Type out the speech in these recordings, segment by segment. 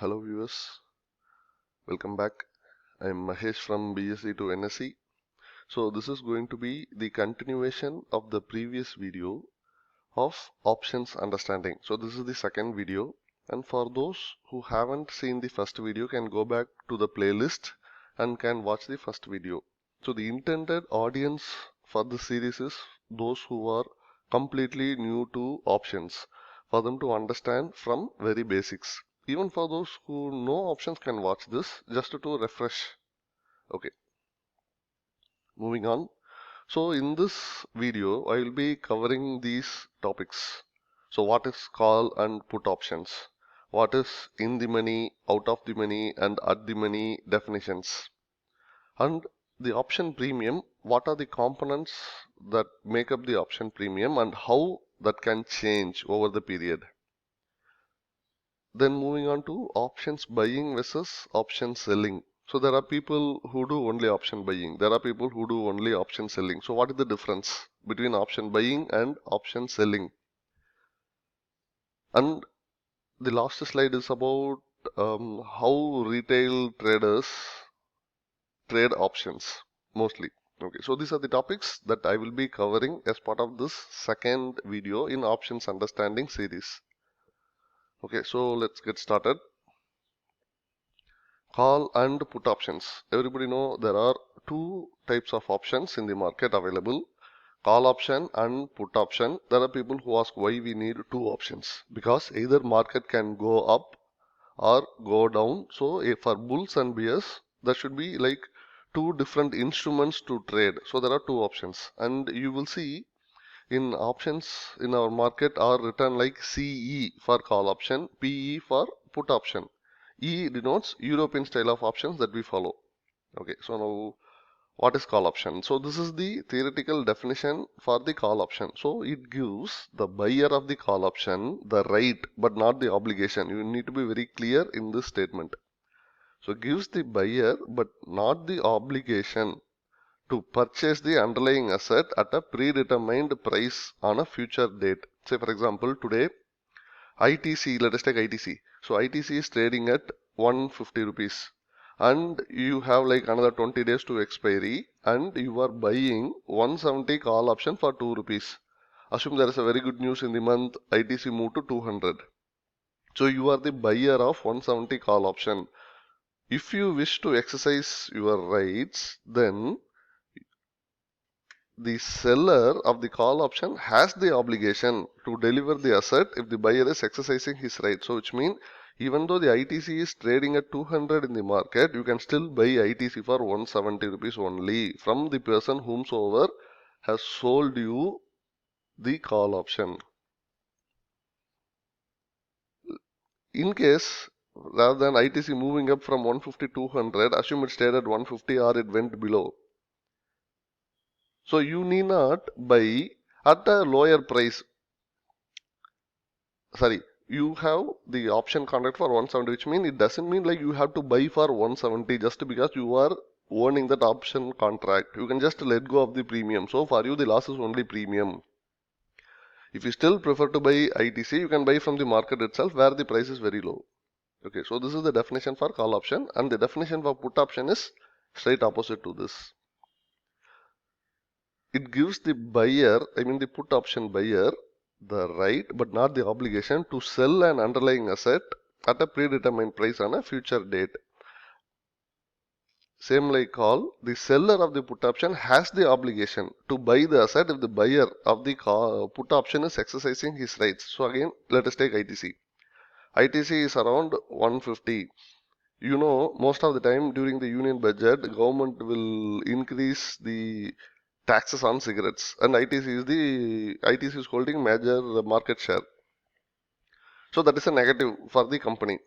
Hello viewers, welcome back. I am Mahesh from BSc to NSC. So this is going to be the continuation of the previous video of options understanding. So this is the second video, and for those who haven't seen the first video can go back to the playlist and can watch the first video. So the intended audience for the series is those who are completely new to options, for them to understand from very basics. Even for those who know options can watch this just to refresh. Okay, moving on. So in this video, I will be covering these topics. So what is call and put options? What is in the money, out of the money, and at the money definitions? And the option premium, what are the components that make up the option premium and how that can change over the period? Then moving on to options buying versus option selling. So there are people who do only option buying. There are people who do only option selling. So what is the difference between option buying and option selling? And the last slide is about how retail traders trade options mostly. Okay, so these are the topics that I will be covering as part of this second video in options understanding series. Okay, so let's get started. Call and put options. Everybody know there are two types of options in the market available. Call option and put option. There are people who ask why we need two options. Because either market can go up or go down. So for bulls and bears, there should be like two different instruments to trade. So there are two options. And you will see in options in our market are written like CE for call option, PE for put option. E denotes European style of options that we follow. Okay, so now what is call option? So this is the theoretical definition for the call option. So it gives the buyer of the call option the right but not the obligation. You need to be very clear in this statement. So it gives the buyer but not the obligation to purchase the underlying asset at a predetermined price on a future date. Say for example today ITC, let us take ITC. So ITC is trading at 150 rupees and you have like another 20 days to expiry and you are buying 170 call option for 2 rupees. Assume there is a very good news in the month, ITC moved to 200. So you are the buyer of 170 call option. If you wish to exercise your rights, then the seller of the call option has the obligation to deliver the asset if the buyer is exercising his right. So which means even though the ITC is trading at 200 in the market, you can still buy ITC for 170 rupees only from the person whomsoever has sold you the call option. In case rather than ITC moving up from 150 to 200, assume it stayed at 150 or it went below. So you need not buy at a lower price. Sorry, you have the option contract for 170, which means it doesn't mean like you have to buy for 170 just because you are owning that option contract. You can just let go of the premium. So for you the loss is only premium. If you still prefer to buy ITC, you can buy from the market itself where the price is very low. Okay, so this is the definition for call option and the definition for put option is straight opposite to this. It gives the buyer, I mean the put option buyer, the right but not the obligation to sell an underlying asset at a predetermined price on a future date. Same like call, the seller of the put option has the obligation to buy the asset if the buyer of the put option is exercising his rights. So again, let us take ITC. ITC is around 150. You know, most of the time during the union budget, the government will increase the taxes on cigarettes and ITC is holding major market share. So that is a negative for the company.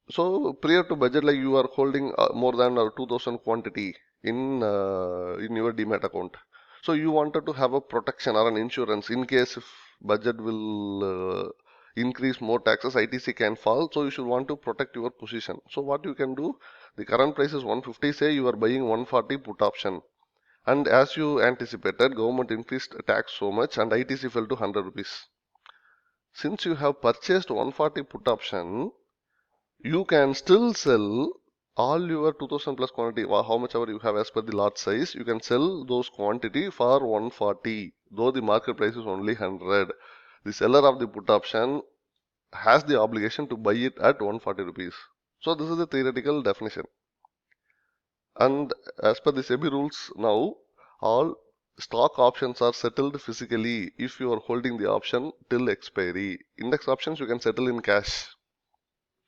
So prior to budget, like you are holding more than 2000 quantity in your demat account. So you wanted to have a protection or an insurance in case if budget will increase more taxes, ITC can fall. So you should want to protect your position. So what you can do, the current price is 150. Say you are buying 140 put option. And as you anticipated, government increased tax so much and ITC fell to 100 rupees. Since you have purchased 140 put option, you can still sell all your 2000 plus quantity, how much ever you have as per the lot size, you can sell those quantity for 140, though the market price is only 100. The seller of the put option has the obligation to buy it at 140 rupees. So this is the theoretical definition. And as per the SEBI rules now, all stock options are settled physically if you are holding the option till expiry. Index options you can settle in cash.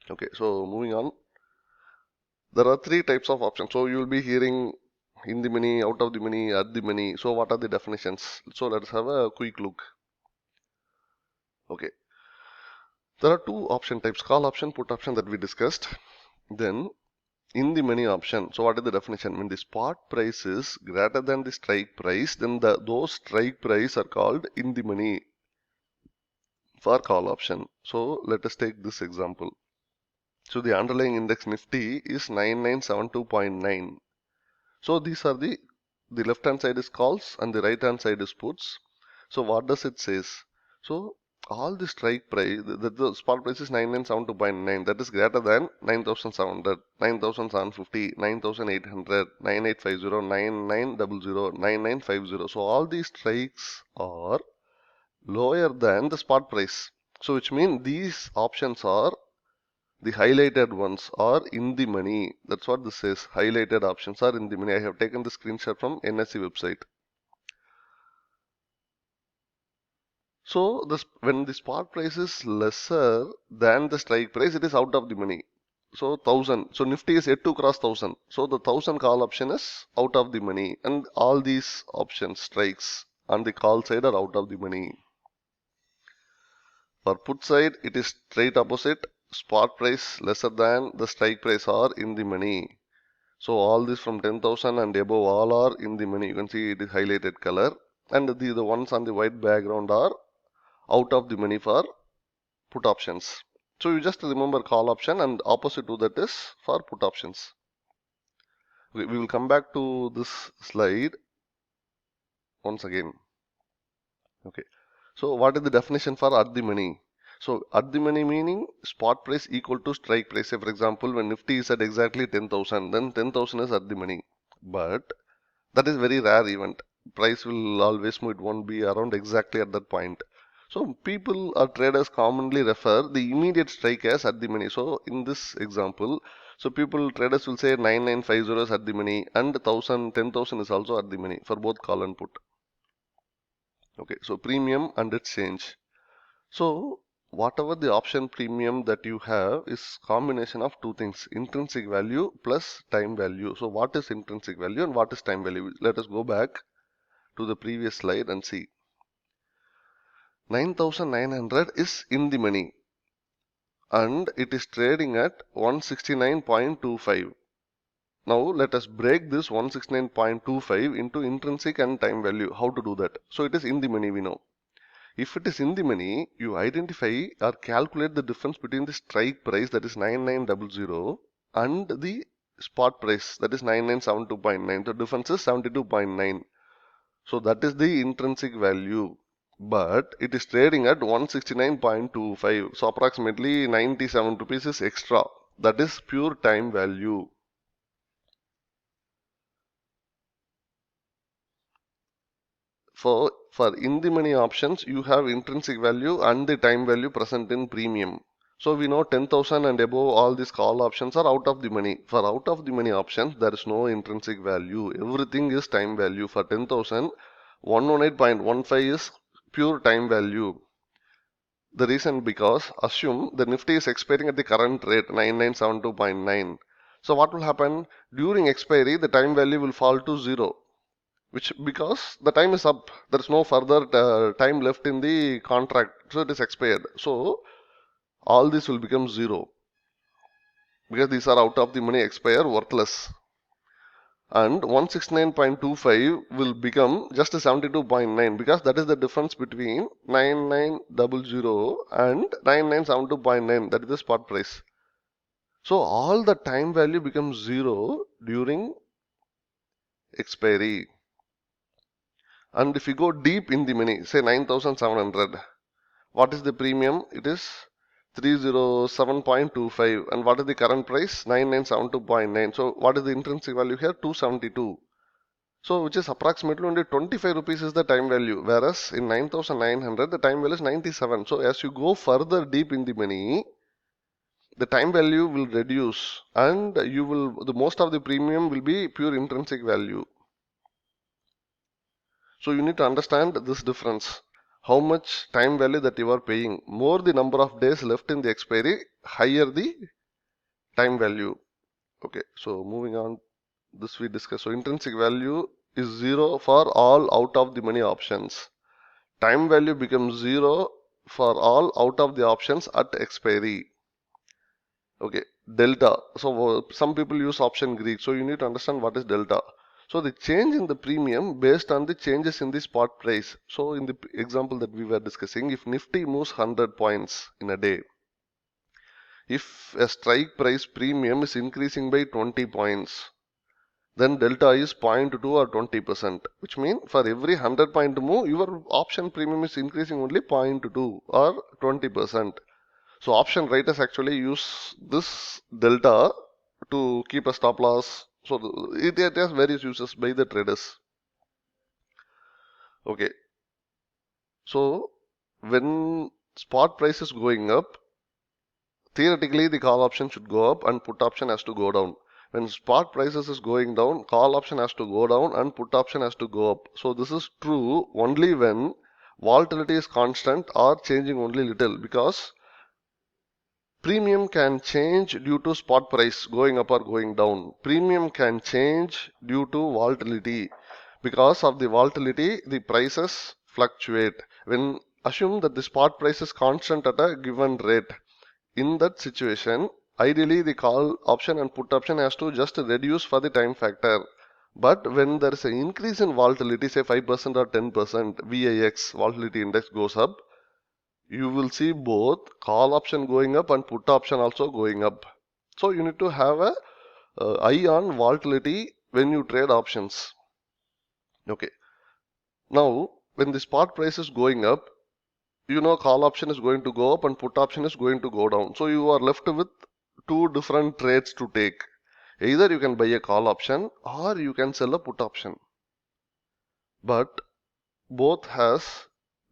Okay, so moving on. There are three types of options. So you will be hearing in the money, out of the money, at the money. So what are the definitions? So let's have a quick look. Okay. There are two option types, call option, put option that we discussed. Then in the money option, so what is the definition? When the spot price is greater than the strike price, then those strike price are called in the money for call option. So let us take this example. So the underlying index Nifty is 9972.9. So these are the left hand side is calls and the right hand side is puts. So what does it says? So all the strike price, the spot price is 9972.9, that is greater than 9700, 9750, 9800, 9850, 9900, 9950. So all these strikes are lower than the spot price. So which means these options are the highlighted ones are in the money. That's what this says. Highlighted options are in the money. I have taken the screenshot from NSE website. So when the spot price is lesser than the strike price, it is out of the money. So 1000. So Nifty is yet to cross 1000. So the 1000 call option is out of the money, and all these options strikes on the call side are out of the money. For put side, it is straight opposite. Spot price lesser than the strike price are in the money. So all this from 10,000 and above all are in the money. You can see it is highlighted color, and the ones on the white background are out of the money for put options. So you just remember call option, and opposite to that is for put options. We will come back to this slide once again. Okay. So what is the definition for at the money? So at the money meaning spot price equal to strike price. Say for example, when Nifty is at exactly 10,000, then 10,000 is at the money. But that is very rare event. Price will always move, it won't be around exactly at that point. So people or traders commonly refer the immediate strike as at the money. So in this example, so traders will say 9950 is at the money, and 10,000 is also at the money for both call and put. Okay, so premium and its change. So whatever the option premium that you have is combination of two things, intrinsic value plus time value. So what is intrinsic value and what is time value? Let us go back to the previous slide and see. 9900 is in the money and it is trading at 169.25. Now let us break this 169.25 into intrinsic and time value. How to do that? So it is in the money, we know. If it is in the money, you identify or calculate the difference between the strike price, that is 9900, and the spot price, that is 9972.9. The difference is 72.9. So that is the intrinsic value. But it is trading at 169.25. So approximately 97 rupees is extra. That is pure time value. For in the money options, you have intrinsic value and the time value present in premium. So we know 10,000 and above all these call options are out of the money. For out of the money options, there is no intrinsic value. Everything is time value. For 10,000, 118.15 is pure time value. The reason because assume the Nifty is expiring at the current rate 9972.9. So what will happen? During expiry, the time value will fall to 0. Which because the time is up, there is no further time left in the contract, so it is expired. So all this will become 0 because these are out of the money, expire, worthless. And 169.25 will become just 72.9 because that is the difference between 9900 and 9972.9, that is the spot price. So all the time value becomes 0 during expiry. And if you go deep in the money, say 9700, what is the premium? It is 307.25. And what is the current price? 9972.9. So what is the intrinsic value here? 272. So which is approximately only 25 rupees is the time value, whereas in 9900 the time value is 97. So as you go further deep in the money, the time value will reduce, and the most of the premium will be pure intrinsic value. So you need to understand this difference. How much time value that you are paying. More the number of days left in the expiry, higher the time value. Okay, so moving on, this we discussed. So intrinsic value is 0 for all out of the money options. Time value becomes 0 for all out of the options at expiry. Okay, delta. So some people use option Greek. So you need to understand what is delta. So the change in the premium based on the changes in the spot price. So in the example that we were discussing, if Nifty moves 100 points in a day, if a strike price premium is increasing by 20 points, then delta is 0.2 or 20%, which means for every 100 point move, your option premium is increasing only 0.2 or 20%. So option writers actually use this delta to keep a stop loss. So it has various uses by the traders. Okay. So when spot price is going up, theoretically the call option should go up and put option has to go down. When spot prices is going down, call option has to go down and put option has to go up. So this is true only when volatility is constant or changing only little, because premium can change due to spot price going up or going down. Premium can change due to volatility. Because of the volatility, the prices fluctuate. When assume that the spot price is constant at a given rate, in that situation, ideally the call option and put option has to just reduce for the time factor. But when there is an increase in volatility, say 5% or 10%, VIX volatility index goes up, you will see both call option going up and put option also going up. So you need to have a eye on volatility when you trade options. Okay. Now, when the spot price is going up, you know call option is going to go up and put option is going to go down. So you are left with two different trades to take. Either you can buy a call option or you can sell a put option. But both has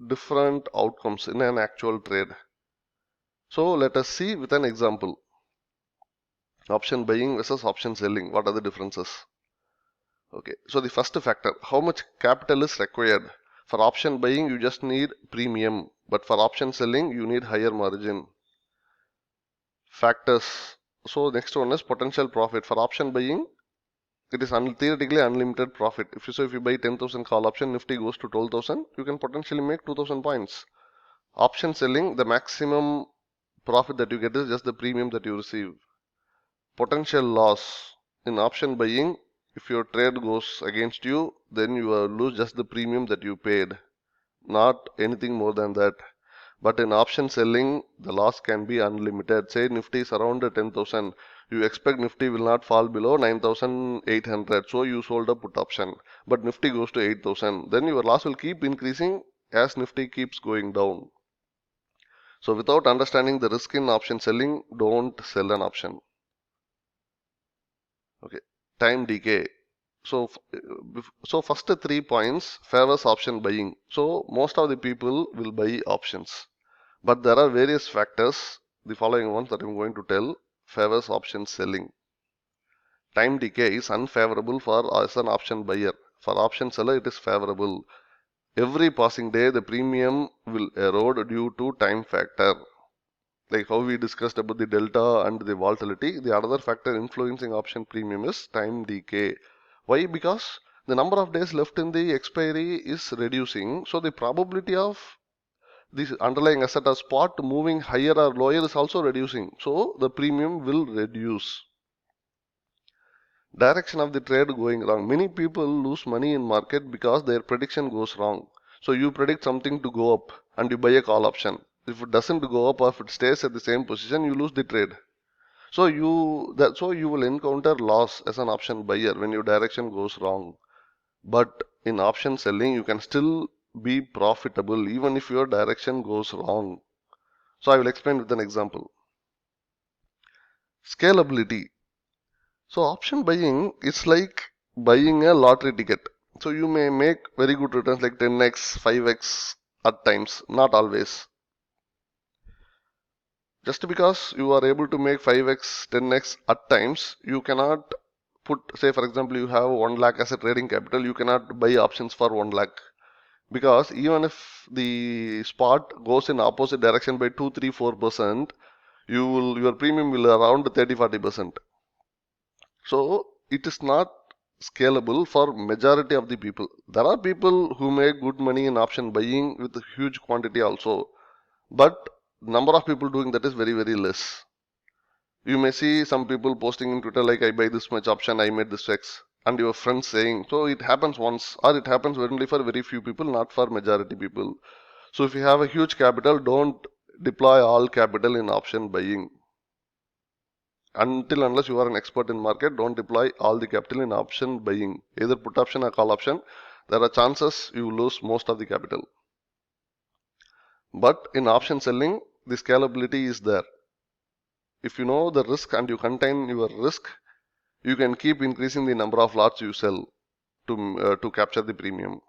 different outcomes in an actual trade. So let us see with an example. Option buying versus option selling. What are the differences? Okay, so the first factor, how much capital is required? For option buying, you just need premium, but for option selling, you need higher margin. Factors. So next one is potential profit. For option buying, it is theoretically unlimited profit. If you buy 10,000 call option, Nifty goes to 12,000, you can potentially make 2,000 points. Option selling, the maximum profit that you get is just the premium that you receive. Potential loss. In option buying, if your trade goes against you, then you will lose just the premium that you paid, not anything more than that. But in option selling, the loss can be unlimited. Say Nifty is around 10,000. You expect Nifty will not fall below 9,800. So you sold a put option. But Nifty goes to 8,000. Then your loss will keep increasing as Nifty keeps going down. So without understanding the risk in option selling, don't sell an option. Okay, time decay. So first 3 points favors option buying. So most of the people will buy options. But there are various factors, the following ones that I'm going to tell, favors option selling. Time decay is unfavorable for as an option buyer. For option seller, it is favorable. Every passing day, the premium will erode due to time factor. Like how we discussed about the delta and the volatility, the other factor influencing option premium is time decay. Why? Because the number of days left in the expiry is reducing, so the probability of this underlying asset or spot moving higher or lower is also reducing, so the premium will reduce. Direction of the trade going wrong. Many people lose money in market because their prediction goes wrong. So you predict something to go up and you buy a call option. If it doesn't go up or if it stays at the same position, you lose the trade. So you will encounter loss as an option buyer when your direction goes wrong. But in option selling, you can still be profitable even if your direction goes wrong. So I will explain with an example. Scalability. So option buying is like buying a lottery ticket. So you may make very good returns like 10x, 5x at times, not always. Just because you are able to make 5x, 10x at times, you cannot put, say for example, you have 1 lakh as a trading capital, you cannot buy options for 1 lakh. Because even if the spot goes in opposite direction by 2, 3, 4%, your premium will around 30, 40%. So it is not scalable for majority of the people. There are people who make good money in option buying with a huge quantity also, but number of people doing that is very, very less. You may see some people posting in Twitter like I buy this much option, I made this X, and your friends saying, so it happens once or it happens only for very few people, not for majority people. So if you have a huge capital, don't deploy all capital in option buying. Until unless you are an expert in market, don't deploy all the capital in option buying, either put option or call option. There are chances you lose most of the capital. But in option selling, the scalability is there. If you know the risk and you contain your risk, you can keep increasing the number of lots you sell to capture the premium.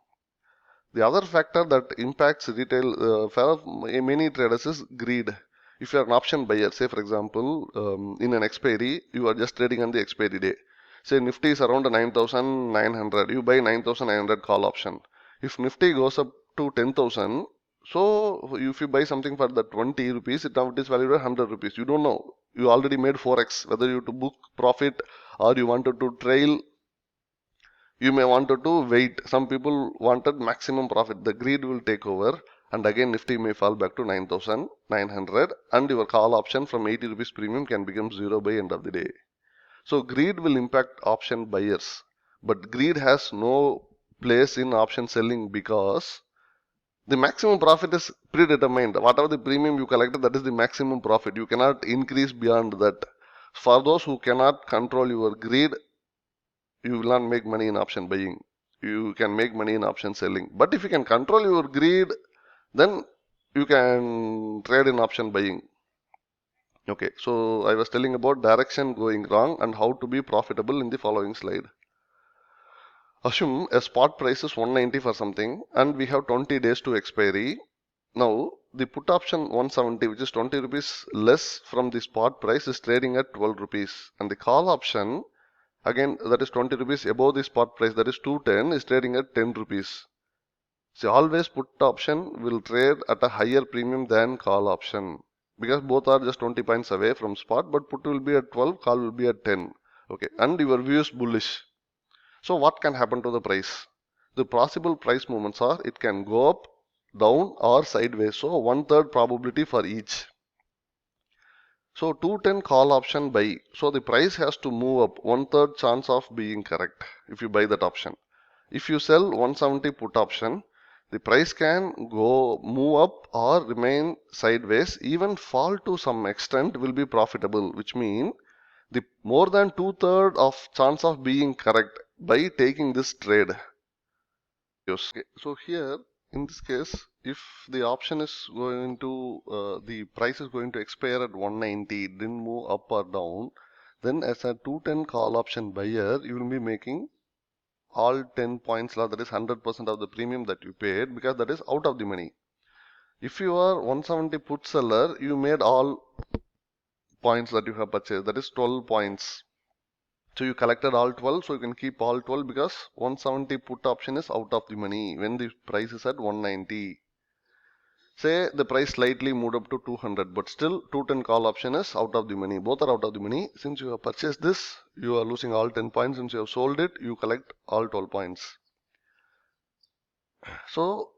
The other factor that impacts retail for many traders is greed. If you are an option buyer, say for example, in an expiry, you are just trading on the expiry day. Say Nifty is around 9,900, you buy 9,900 call option. If Nifty goes up to 10,000, so if you buy something for the 20 rupees, now it is valued at 100 rupees. You don't know. You already made 4x, whether you to book profit or you wanted to trail, you may wanted to wait. Some people wanted maximum profit. The greed will take over and again Nifty may fall back to 9,900 and your call option from 80 rupees premium can become zero by end of the day. So greed will impact option buyers. But greed has no place in option selling because the maximum profit is predetermined. Whatever the premium you collected, that is the maximum profit. You cannot increase beyond that. For those who cannot control your greed, you will not make money in option buying. You can make money in option selling. But if you can control your greed, then you can trade in option buying. Okay, so I was telling about direction going wrong and how to be profitable in the following slide. Assume a spot price is 190 for something and we have 20 days to expiry. Now the put option 170, which is 20 rupees less from the spot price, is trading at 12 rupees and the call option, again that is 20 rupees above the spot price, that is 210, is trading at 10 rupees. See, always put option will trade at a higher premium than call option because both are just 20 points away from spot, but put will be at 12, call will be at 10. Okay, and your view is bullish. So what can happen to the price? The possible price movements are it can go up, down or sideways. So 1/3 probability for each. So 210 call option buy. So the price has to move up, 1/3 chance of being correct if you buy that option. If you sell 170 put option, the price can move up or remain sideways, even fall to some extent will be profitable, which means the more than 2/3 of chance of being correct by taking this trade. Okay, so here in this case, if the option is going to the price is going to expire at 190, it didn't move up or down, then as a 210 call option buyer, you will be making all 10 points, that is 100% of the premium that you paid because that is out of the money. If you are 170 put seller, you made all points that you have purchased, that is 12 points. So you collected all 12, so you can keep all 12 because 170 put option is out of the money when the price is at 190. Say the price slightly moved up to 200, but still 210 call option is out of the money. Both are out of the money. Since you have purchased this, you are losing all 10 points. Since you have sold it, you collect all 12 points. So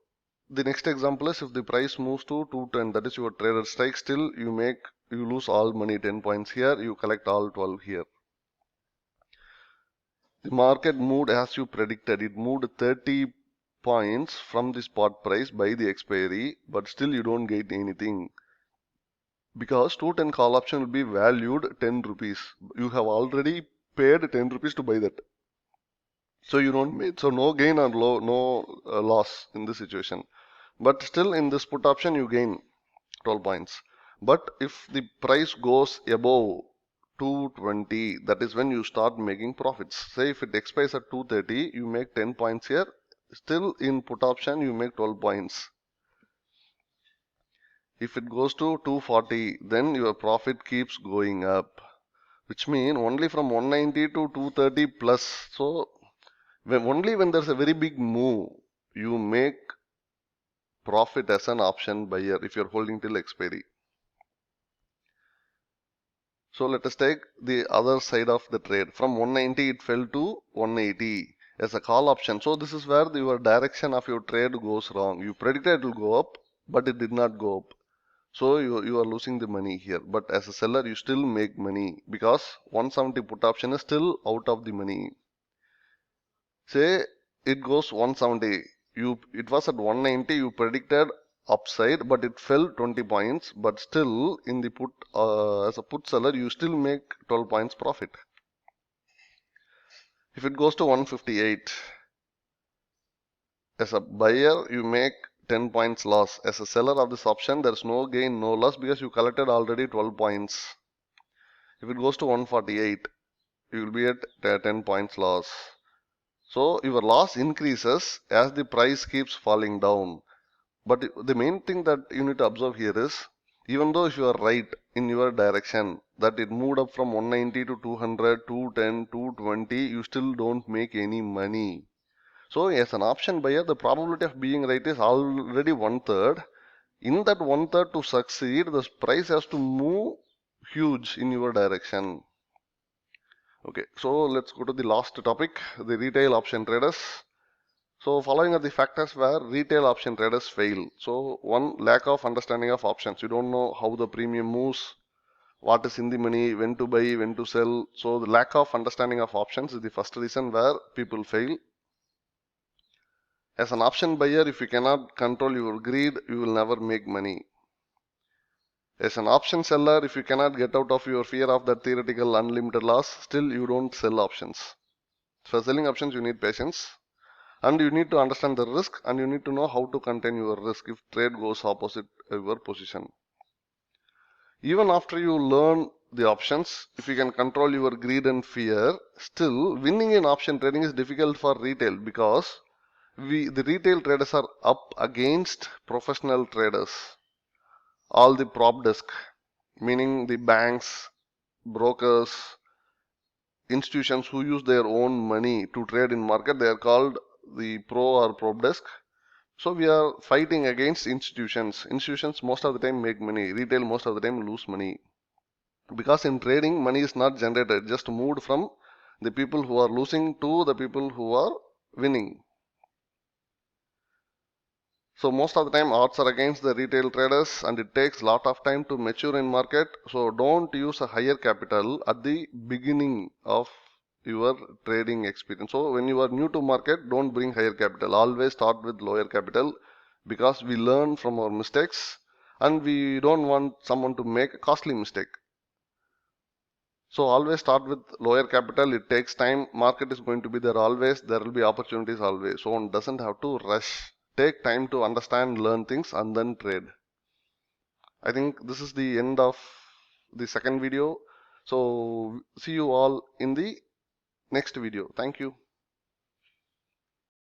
the next example is if the price moves to 210, that is your trader strike, still you lose all money, 10 points here, you collect all 12 here. The market moved as you predicted. It moved 30 points from the spot price by the expiry, but still you don't get anything because 210 call option will be valued 10 rupees. You have already paid 10 rupees to buy that. So you don't make, so no gain or no loss in this situation. But still in this put option you gain 12 points. But if the price goes above 220, that is when you start making profits. Say if it expires at 230, you make 10 points here. Still in put option, you make 12 points. If it goes to 240, then your profit keeps going up, which means only from 190 to 230 plus. So only when there's a very big move, you make profit as an option buyer if you're holding till expiry. So let us take the other side of the trade. From 190 it fell to 180 as a call option. So this is where your direction of your trade goes wrong. You predicted it will go up, but it did not go up. So you are losing the money here. But as a seller, you still make money because 170 put option is still out of the money. Say it goes 170. It was at 190. You predicted upside, but it fell 20 points. But still, in the put as a put seller, you still make 12 points profit. If it goes to 158, as a buyer, you make 10 points loss. As a seller of this option, there is no gain, no loss because you collected already 12 points. If it goes to 148, you will be at 10 points loss. So your loss increases as the price keeps falling down. But the main thing that you need to observe here is, even though if you are right in your direction, that it moved up from 190 to 200, 210, 220, you still don't make any money. So as an option buyer, the probability of being right is already 1/3. In that 1/3 to succeed, the price has to move huge in your direction. Okay, so let's go to the last topic, the retail option traders. So following are the factors where retail option traders fail. So one, lack of understanding of options. You don't know how the premium moves, what is in the money, when to buy, when to sell. So the lack of understanding of options is the first reason where people fail. As an option buyer, if you cannot control your greed, you will never make money. As an option seller, if you cannot get out of your fear of that theoretical unlimited loss, still you don't sell options. For selling options, you need patience. And you need to understand the risk and you need to know how to contain your risk if trade goes opposite your position. Even after you learn the options, if you can control your greed and fear, still winning in option trading is difficult for retail because the retail traders are up against professional traders. All the prop desk, meaning the banks, brokers, institutions who use their own money to trade in market, they are called the pro or prop desk. So we are fighting against institutions. Institutions most of the time make money. Retail most of the time lose money. Because in trading, money is not generated, just moved from the people who are losing to the people who are winning. So most of the time odds are against the retail traders and it takes lot of time to mature in market. So don't use a higher capital at the beginning of your trading experience. So when you are new to market, don't bring higher capital. Always start with lower capital because we learn from our mistakes and we don't want someone to make a costly mistake. So always start with lower capital. It takes time. Market is going to be there always. There will be opportunities always. So one doesn't have to rush. Take time to understand, learn things and then trade. I think this is the end of the second video. So see you all in the next video. Thank you.